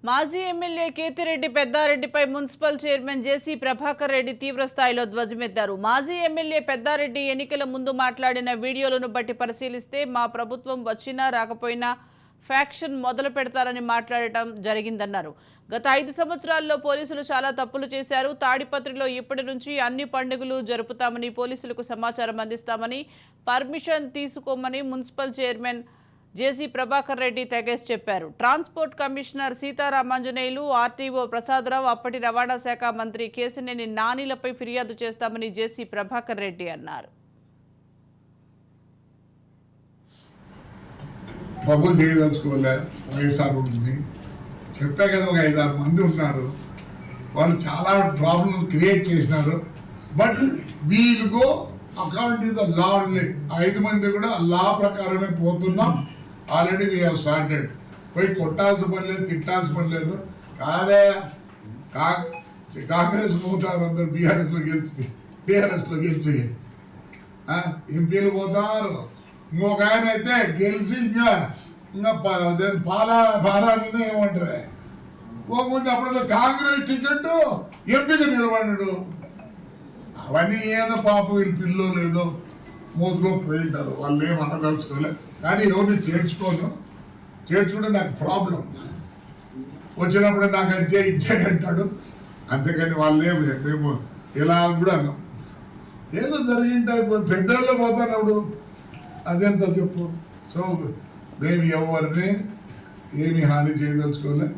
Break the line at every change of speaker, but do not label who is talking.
మాజీ MLA Kethireddy పెద్దారెడ్డిపై municipal chairman JC Prabhakar Reddy తీవ్రస్థాయిలో ధ్వజమెత్తారు. మాజీ ఎమ్మెల్యే పెద్దారెడ్డి ఎన్నికల ముందు మాట్లాడిన వీడియోలను బట్టి పరిశీలిస్తే మా ప్రభుత్వం వచ్చినా రాకపోయినా ఫ్యాక్షన్ మొదలు పెడతారని మాట్లాడటం జరిగిందన్నారు. గత 5 సంవత్సరాల్లో పోలీసులు చాలా తప్పులు చేశారు. తాడిపత్రిలో ఇప్పటి నుంచి అన్ని పండుగలు జరుపుతామని, పోలీసులకు సమాచారం అందిస్తామని, పర్మిషన్ తీసుకోమని మున్సిపల్ చైర్మన్ జేసీ ప్రభాకర్ రెడ్డి తెగేసి చెప్పారు. Transport commissioner Seetharamanjaneyulu, RTO Prasadarao, అప్పటి రవాణా శాఖ మంత్రి కేశినేని నానిలపై ఫిర్యాదు చేస్తామని జేసీ ప్రభాకర్ రెడ్డి అన్నారు.
బబుల్ చేయదలుచుకోలే, వైఎస్ఆర్ ఉంటుంది చెప్పా కదా. ఒక 5-6 మంది ఉన్నారు, వాళ్ళు చాలా ప్రాబ్లమ్ క్రియేట్ చేసినారు. But we'll go according the law only. 5 మంది కూడా లా ప్రకారమే పోతున్నాం. Already we have started. పోయి కొట్టాల్సిన పని లేదు, తిట్టాల్సిన పని లేదు. కాదే కాంగ్రెస్ పోతారు అందరు, బీఆర్ఎస్లో గెలిచి ఎంపీలు పోతారు. ఇంకొక ఆయన అయితే గెలిచి ఇంకా పాలాన్ని ఏమంటారు పోకముందు అప్పుడు కాంగ్రెస్ టికెట్ ఎంపీగా నిలబడ్డాడు. అవన్నీ ఏదో పాప వీళ్ళు పిల్లో లేదో మోతులో పోయి ఉంటారు, వాళ్ళు ఏమనదలుచుకోలే. కానీ ఎవరిని చేర్చుకుంటే నాకు ప్రాబ్లం. వచ్చినప్పుడు నాకు అంతే ఇచ్చే అంటాడు. అంతేకాని వాళ్ళు మేము ఇలా కూడా అన్నాం. ఏదో జరిగింటే ఇప్పుడు పెద్దల్లో పోతానప్పుడు అదెంత చెప్పు. సో మేము ఎవరిని ఏమి హాని చేయదలుచుకోలే.